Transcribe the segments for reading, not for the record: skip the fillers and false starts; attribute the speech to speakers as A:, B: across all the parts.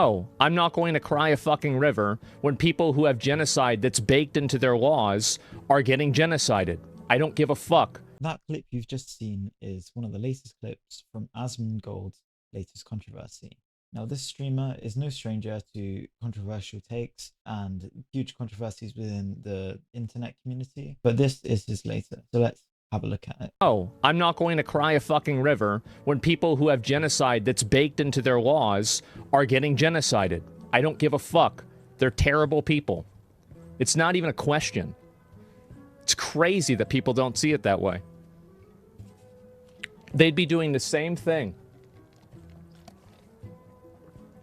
A: Oh, I'm not going to cry a fucking river when people who have genocide that's baked into their laws are getting genocided. I don't give a fuck.
B: That clip you've just seen is one of the latest clips from Asmongold's latest controversy. Now, this streamer is no stranger to controversial takes and huge controversies within the internet community, but this is his latest. So let's have a look at it.
A: Oh, I'm not going to cry a fucking river when people who have genocide that's baked into their laws are getting genocided. I don't give a fuck. They're terrible people. It's not even a question. It's crazy that people don't see it that way. They'd be doing the same thing.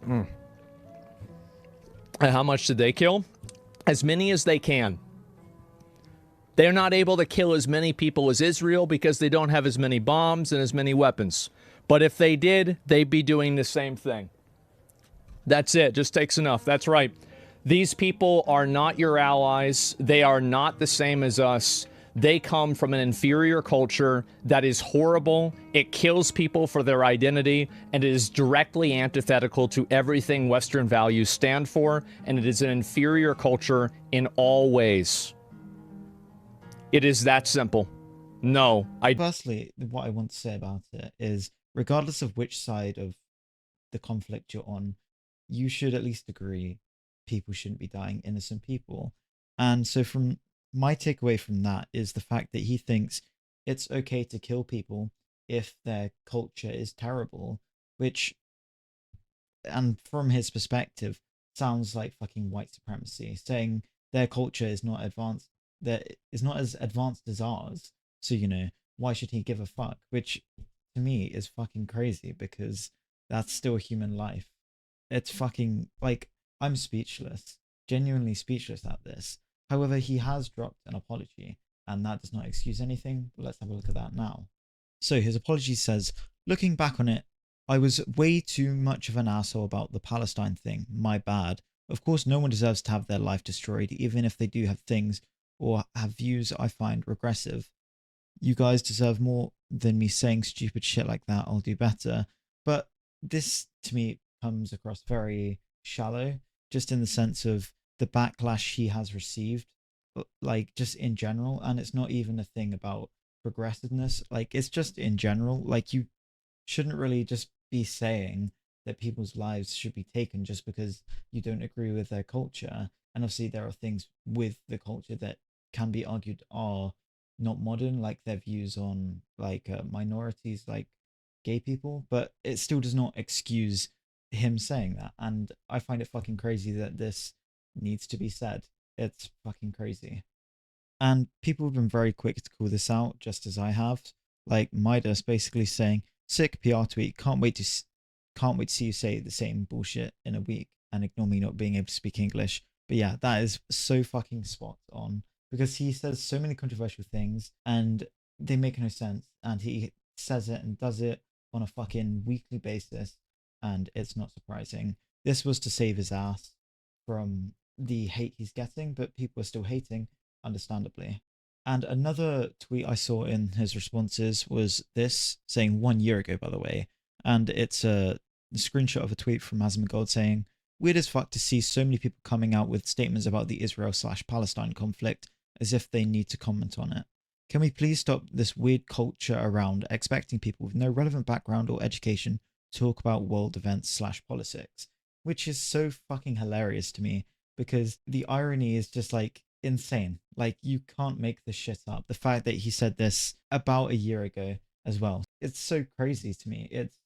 A: And how much did they kill? As many as they can. They're not able to kill as many people as Israel because they don't have as many bombs and as many weapons. But if they did, they'd be doing the same thing. That's it. Just takes enough. That's right. These people are not your allies. They are not the same as us. They come from an inferior culture that is horrible. It kills people for their identity, and it is directly antithetical to everything Western values stand for, and it is an inferior culture in all ways. It is that simple. No,
B: Firstly, what I want to say about it is, regardless of which side of the conflict you're on, you should at least agree people shouldn't be dying, innocent people. And so from my takeaway from that is the fact that he thinks it's okay to kill people if their culture is terrible, which, and from his perspective, sounds like fucking white supremacy, saying their culture is not advanced, that is not as advanced as ours. So, you know, why should he give a fuck? Which to me is fucking crazy because that's still a human life. It's fucking like, I'm speechless, genuinely speechless at this. However, he has dropped an apology, and that does not excuse anything. But let's have a look at that now. So his apology says, looking back on it, I was way too much of an asshole about the Palestine thing. My bad. Of course, no one deserves to have their life destroyed, even if they do have things or have views I find regressive. You guys deserve more than me saying stupid shit like that. I'll do better. But this, to me, comes across very shallow, just in the sense of the backlash he has received, like just in general. And it's not even a thing about progressiveness. Like, it's just in general. Like, you shouldn't really just be saying that people's lives should be taken just because you don't agree with their culture. And obviously, there are things with the culture that can be argued are not modern, like their views on like minorities, like gay people, but it still does not excuse him saying that. And I find it fucking crazy that this needs to be said. It's fucking crazy. And people have been very quick to call this out, just as I have. Like Midas basically saying, "Sick PR tweet. Can't wait to see you say the same bullshit in a week and ignore me not being able to speak English." But yeah, that is so fucking spot on because he says so many controversial things and they make no sense. And he says it and does it on a fucking weekly basis, and it's not surprising. This was to save his ass from the hate he's getting, but people are still hating, understandably. And another tweet I saw in his responses was this, saying 1 year ago, by the way, and it's a screenshot of a tweet from Asmongold saying, "Weird as fuck to see so many people coming out with statements about the Israel/Palestine conflict as if they need to comment on it. Can we please stop this weird culture around expecting people with no relevant background or education to talk about world events/politics?" Which is so fucking hilarious to me because the irony is just like insane. Like, you can't make this shit up. The fact that he said this about a year ago as well, it's so crazy to me. It's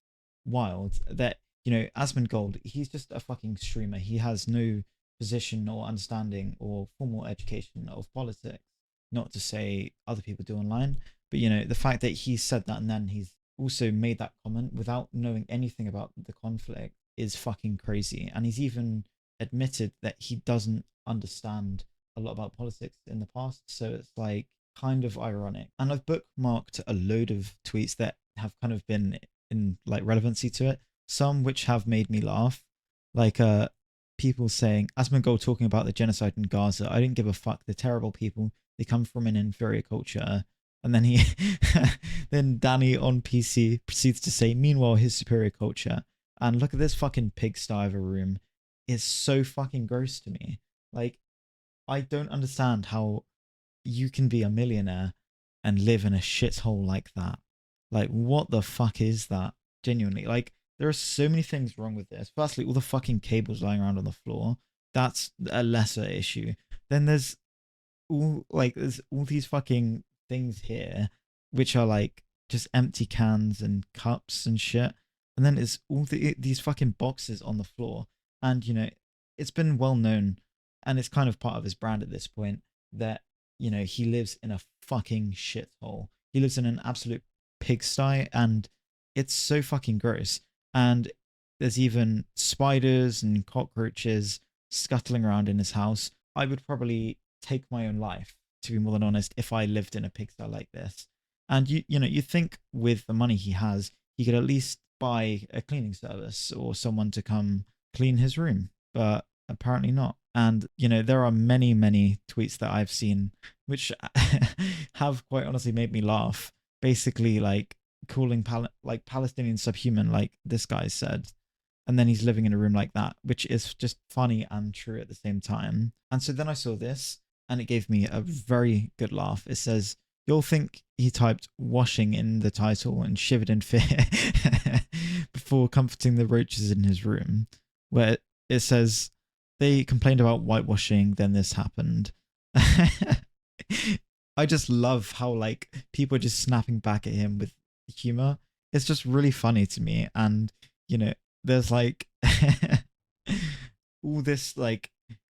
B: wild that, you know, Asmongold, he's just a fucking streamer. He has no position or understanding or formal education of politics. Not to say other people do online, but, you know, the fact that he said that and then he's also made that comment without knowing anything about the conflict is fucking crazy. And he's even admitted that he doesn't understand a lot about politics in the past. So it's like kind of ironic. And I've bookmarked a load of tweets that have kind of been in like relevancy to it. Some which have made me laugh. Like people saying, Asmongold talking about the genocide in Gaza. I didn't give a fuck. They're terrible people. They come from an inferior culture. And then then Danny on PC proceeds to say, meanwhile, his superior culture. And look at this fucking pigsty of a room. It's so fucking gross to me. Like, I don't understand how you can be a millionaire and live in a shithole like that. Like, what the fuck is that? Genuinely. Like, there are so many things wrong with this. Firstly, all the fucking cables lying around on the floor. That's a lesser issue. Then there's all these fucking things here which are like just empty cans and cups and shit. And then it's these fucking boxes on the floor. And it's been well known, and it's kind of part of his brand at this point, that he lives in a fucking shithole. He lives in an absolute pigsty, and it's so fucking gross. And there's even spiders and cockroaches scuttling around in his house. I would probably take my own life, to be more than honest, if I lived in a pigsty like this. And you think with the money he has, he could at least buy a cleaning service or someone to come clean his room, but apparently not. And there are many, many tweets that I've seen which have quite honestly made me laugh. Basically, like calling Palestinians subhuman, like this guy said, and then he's living in a room like that, which is just funny and true at the same time. And so then I saw this, and it gave me a very good laugh. It says, "You'll think he typed washing in the title and shivered in fear before comforting the roaches in his room," where it says, "They complained about whitewashing, then this happened." I just love how like people are just snapping back at him with humor. It's just really funny to me. And there's like all this like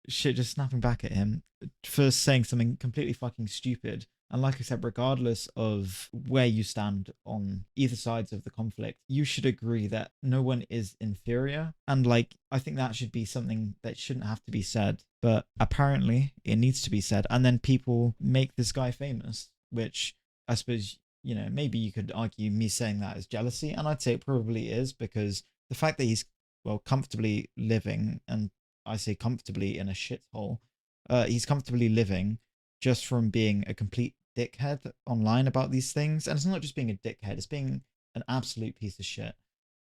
B: shit just snapping back at him for saying something completely fucking stupid. And like I said, regardless of where you stand on either sides of the conflict, you should agree that no one is inferior. And like, I think that should be something that shouldn't have to be said, but apparently it needs to be said. And then people make this guy famous, which I suppose, maybe you could argue me saying that is jealousy. And I'd say it probably is, because the fact that he's, well, comfortably living, and I say comfortably in a shithole, he's comfortably living just from being a complete dickhead online about these things. And it's not just being a dickhead, it's being an absolute piece of shit.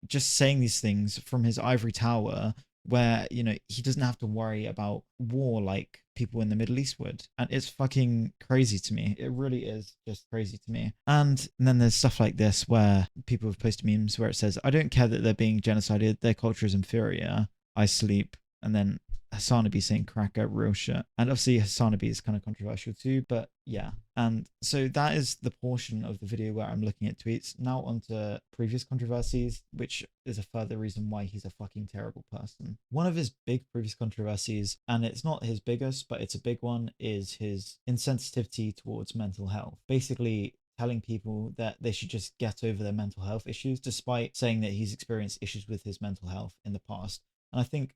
B: Just saying these things from his ivory tower, where, he doesn't have to worry about war like people in the Middle East would. And it's fucking crazy to me. It really is just crazy to me. And then there's stuff like this where people have posted memes where it says, "I don't care that they're being genocided, their culture is inferior. I sleep." And then Hasanabi saying cracker, real shit. And obviously Hasanabi is kind of controversial too, but yeah. And so that is the portion of the video where I'm looking at tweets. Now onto previous controversies, which is a further reason why he's a fucking terrible person. One of his big previous controversies, and it's not his biggest, but it's a big one, is his insensitivity towards mental health. Basically telling people that they should just get over their mental health issues, despite saying that he's experienced issues with his mental health in the past. And I think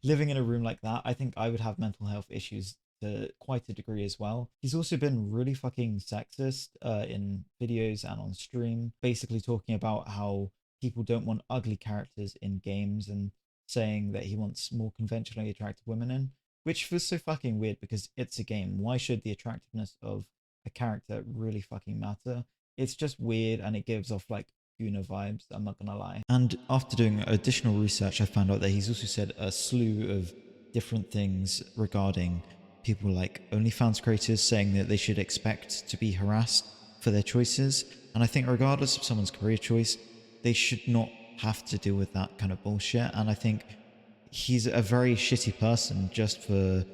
B: living in a room like that, I think I would have mental health issues to quite a degree as well. He's also been really fucking sexist in videos and on stream, basically talking about how people don't want ugly characters in games, and saying that he wants more conventionally attractive women in, which feels so fucking weird because it's a game. Why should the attractiveness of a character really fucking matter? It's just weird, and it gives off like vibes, I'm not gonna lie. And after doing additional research, I found out that he's also said a slew of different things regarding people like OnlyFans creators, saying that they should expect to be harassed for their choices. And I think regardless of someone's career choice, they should not have to deal with that kind of bullshit. And I think he's a very shitty person just for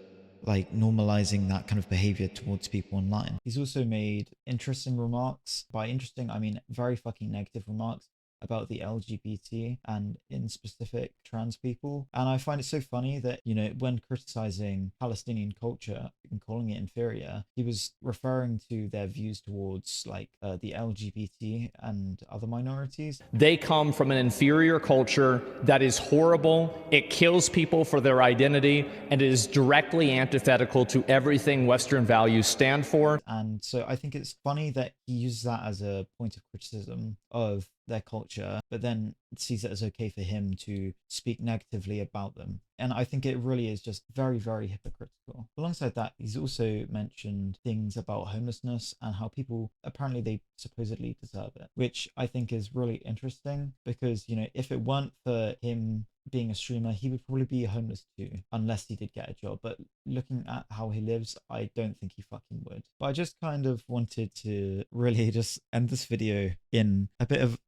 B: like normalizing that kind of behavior towards people online. He's also made interesting remarks. By interesting, I mean very fucking negative remarks about the LGBT and in specific trans people. And I find it so funny that, when criticizing Palestinian culture and calling it inferior, he was referring to their views towards like the LGBT and other minorities.
A: They come from an inferior culture that is horrible. It kills people for their identity, and it is directly antithetical to everything Western values stand for.
B: And so I think it's funny that he uses that as a point of criticism of their culture, but then sees it as okay for him to speak negatively about them. And I think it really is just very, very hypocritical. Alongside that, he's also mentioned things about homelessness and how people apparently they supposedly deserve it, which I think is really interesting because, you know, if it weren't for him being a streamer, he would probably be homeless too, unless he did get a job. But looking at how he lives, I don't think he fucking would. But I just kind of wanted to really just end this video in a bit of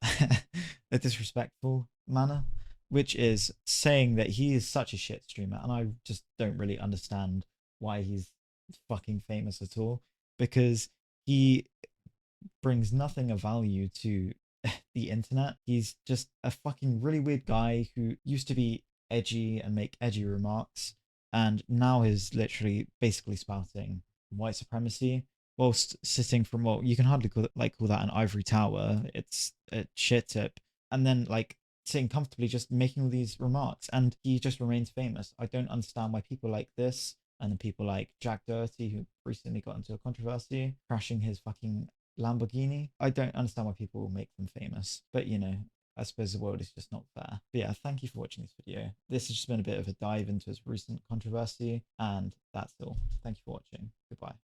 B: a disrespectful manner, which is saying that he is such a shit streamer, and I just don't really understand why he's fucking famous at all, because he brings nothing of value to the internet. He's just a fucking really weird guy who used to be edgy and make edgy remarks, and now is literally basically spouting white supremacy whilst sitting from, well, you can hardly call that an ivory tower. It's a shit tip, and then like sitting comfortably just making all these remarks, and he just remains famous. I don't understand why people like this and then people like Jack Doherty, who recently got into a controversy crashing his fucking Lamborghini. I don't understand why people make them famous, but you know, I suppose the world is just not fair. But yeah, thank you for watching this video. This has just been a bit of a dive into his recent controversy, and that's all. Thank you for watching. Goodbye.